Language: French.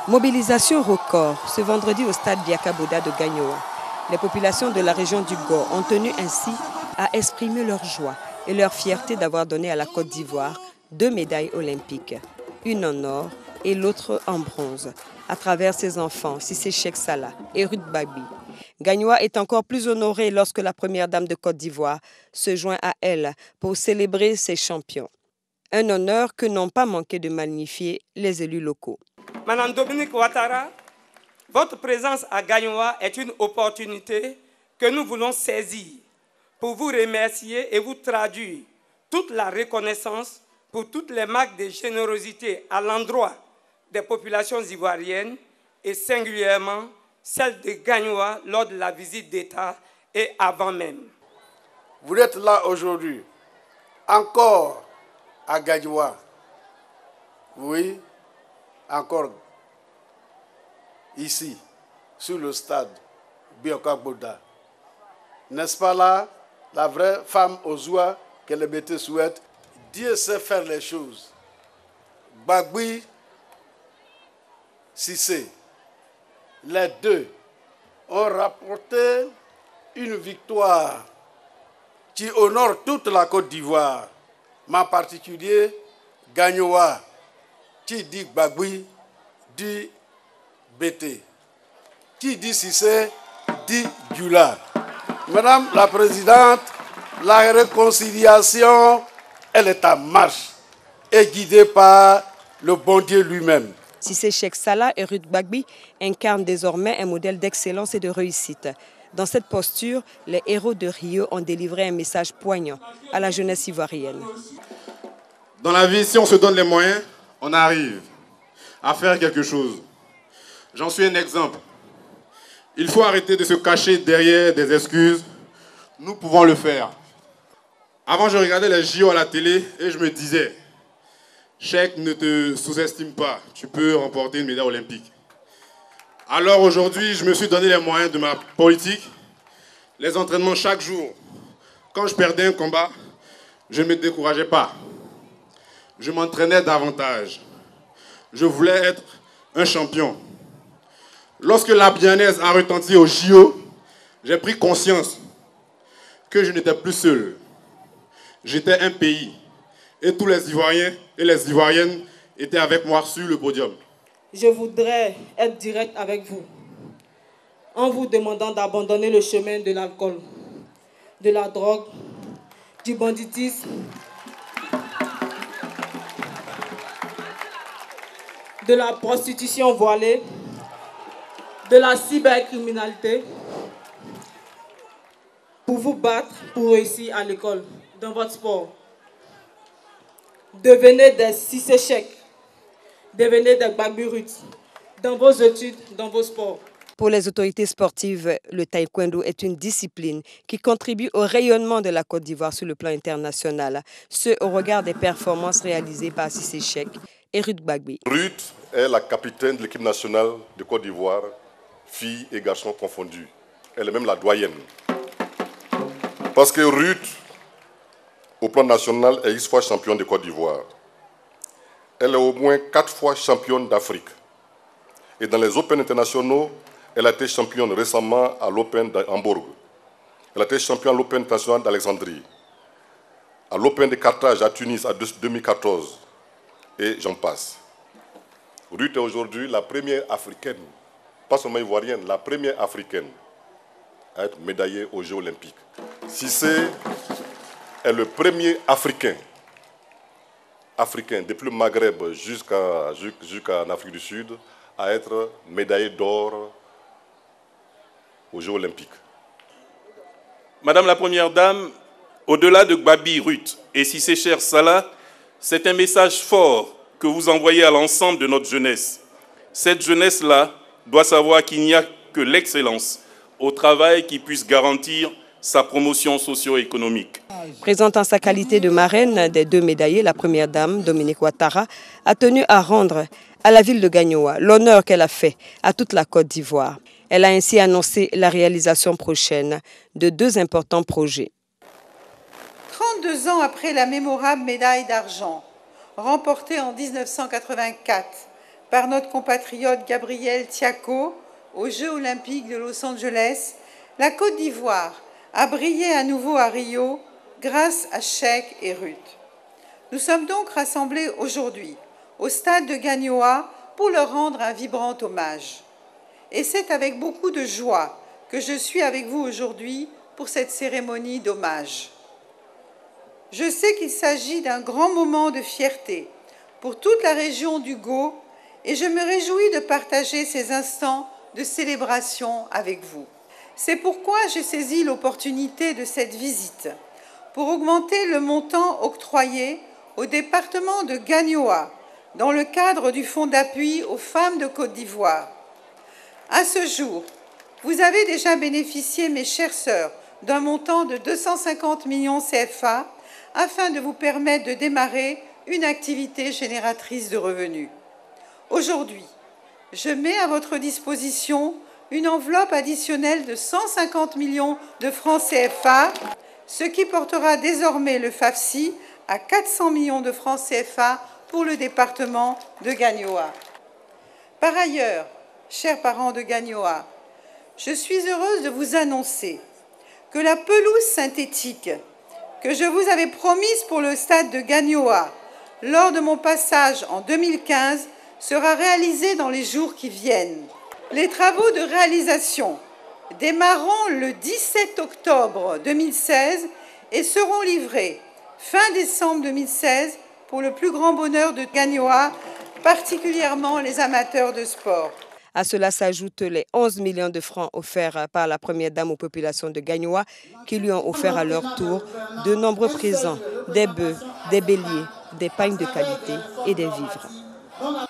Mobilisation record ce vendredi au stade Biakaboda de Gagnoa. Les populations de la région du Gor ont tenu ainsi à exprimer leur joie et leur fierté d'avoir donné à la Côte d'Ivoire 2 médailles olympiques, une en or et l'autre en bronze, à travers ses enfants, Cissé Cheikh Salah et Ruth Babi. Gagnoa est encore plus honorée lorsque la première dame de Côte d'Ivoire se joint à elle pour célébrer ses champions. Un honneur que n'ont pas manqué de magnifier les élus locaux. Madame Dominique Ouattara, votre présence à Gagnoa est une opportunité que nous voulons saisir pour vous remercier et vous traduire toute la reconnaissance pour toutes les marques de générosité à l'endroit des populations ivoiriennes et singulièrement celle de Gagnoa lors de la visite d'État et avant même. Vous êtes là aujourd'hui, encore à Gagnoa. Oui, encore ici, sur le stade Biakaboda. N'est-ce pas là, la vraie femme aux oies que les bêtés souhaitent? Dieu sait faire les choses. Bagui, Cissé, les deux ont rapporté une victoire qui honore toute la Côte d'Ivoire, mais en particulier Gagnoa, qui dit Bagui, dit Bété, qui dit Cissé, dit Djoula. Madame la Présidente, la réconciliation, elle est en marche et guidée par le bon Dieu lui-même. Cissé Cheikh Salah et Ruth Babi incarnent désormais un modèle d'excellence et de réussite. Dans cette posture, les héros de Rio ont délivré un message poignant à la jeunesse ivoirienne. Dans la vie, si on se donne les moyens, on arrive à faire quelque chose. J'en suis un exemple. Il faut arrêter de se cacher derrière des excuses. Nous pouvons le faire. Avant, je regardais les JO à la télé et je me disais, Cheikh, ne te sous-estime pas, tu peux remporter une médaille olympique. Alors aujourd'hui, je me suis donné les moyens de ma politique, les entraînements chaque jour. Quand je perdais un combat, je ne me décourageais pas. Je m'entraînais davantage. Je voulais être un champion. Lorsque la Bianaise a retenti au JO, j'ai pris conscience que je n'étais plus seul. J'étais un pays. Et tous les Ivoiriens et les Ivoiriennes étaient avec moi sur le podium. Je voudrais être direct avec vous, en vous demandant d'abandonner le chemin de l'alcool, de la drogue, du banditisme, de la prostitution voilée, de la cybercriminalité, pour vous battre, pour réussir à l'école, dans votre sport. Devenez des Cissé Cheikh, devenez des Bagui Ruth, dans vos études, dans vos sports. Pour les autorités sportives, le taekwondo est une discipline qui contribue au rayonnement de la Côte d'Ivoire sur le plan international, ce au regard des performances réalisées par Cissé Cheikh et Ruth Babi. Ruth est la capitaine de l'équipe nationale de Côte d'Ivoire, filles et garçons confondus. Elle est même la doyenne. Parce que Ruth, au plan national, est X fois championne de Côte d'Ivoire. Elle est au moins 4 fois championne d'Afrique. Et dans les Open internationaux, elle a été championne récemment à l'Open d'Hambourg. Elle a été championne à l'Open international d'Alexandrie, à l'Open de Carthage à Tunis en 2014. Et j'en passe. Ruth est aujourd'hui la première africaine, pas seulement ivoirienne, la première africaine à être médaillée aux Jeux olympiques. Cissé est le premier africain depuis le Maghreb jusqu'en Afrique du Sud, à être médaillé d'or aux Jeux olympiques. Madame la Première Dame, au-delà de Babi Ruth et Cissé Cheikh Salah, c'est un message fort que vous envoyez à l'ensemble de notre jeunesse. Cette jeunesse-là doit savoir qu'il n'y a que l'excellence au travail qui puisse garantir sa promotion socio-économique. Présente en sa qualité de marraine des 2 médaillés, la première dame, Dominique Ouattara, a tenu à rendre à la ville de Gagnoa l'honneur qu'elle a fait à toute la Côte d'Ivoire. Elle a ainsi annoncé la réalisation prochaine de 2 importants projets. 32 ans après la mémorable médaille d'argent, remportée en 1984 par notre compatriote Gabriel Tiako aux Jeux olympiques de Los Angeles, la Côte d'Ivoire a brillé à nouveau à Rio grâce à Cheikh et Ruth. Nous sommes donc rassemblés aujourd'hui au stade de Gagnoa pour leur rendre un vibrant hommage. Et c'est avec beaucoup de joie que je suis avec vous aujourd'hui pour cette cérémonie d'hommage. Je sais qu'il s'agit d'un grand moment de fierté pour toute la région du Go et je me réjouis de partager ces instants de célébration avec vous. C'est pourquoi j'ai saisi l'opportunité de cette visite pour augmenter le montant octroyé au département de Gagnoa dans le cadre du Fonds d'appui aux femmes de Côte d'Ivoire. À ce jour, vous avez déjà bénéficié, mes chères sœurs, d'un montant de 250 millions CFA afin de vous permettre de démarrer une activité génératrice de revenus. Aujourd'hui, je mets à votre disposition une enveloppe additionnelle de 150 millions de francs CFA, ce qui portera désormais le FAFSI à 400 millions de francs CFA pour le département de Gagnoa. Par ailleurs, chers parents de Gagnoa, je suis heureuse de vous annoncer que la pelouse synthétique que je vous avais promise pour le stade de Gagnoa lors de mon passage en 2015 sera réalisée dans les jours qui viennent. Les travaux de réalisation démarreront le 17 octobre 2016 et seront livrés fin décembre 2016 pour le plus grand bonheur de Gagnoa, particulièrement les amateurs de sport. À cela s'ajoutent les 11 millions de francs offerts par la première dame aux populations de Gagnoa qui lui ont offert à leur tour de nombreux présents, des bœufs, des béliers, des pagnes de qualité et des vivres.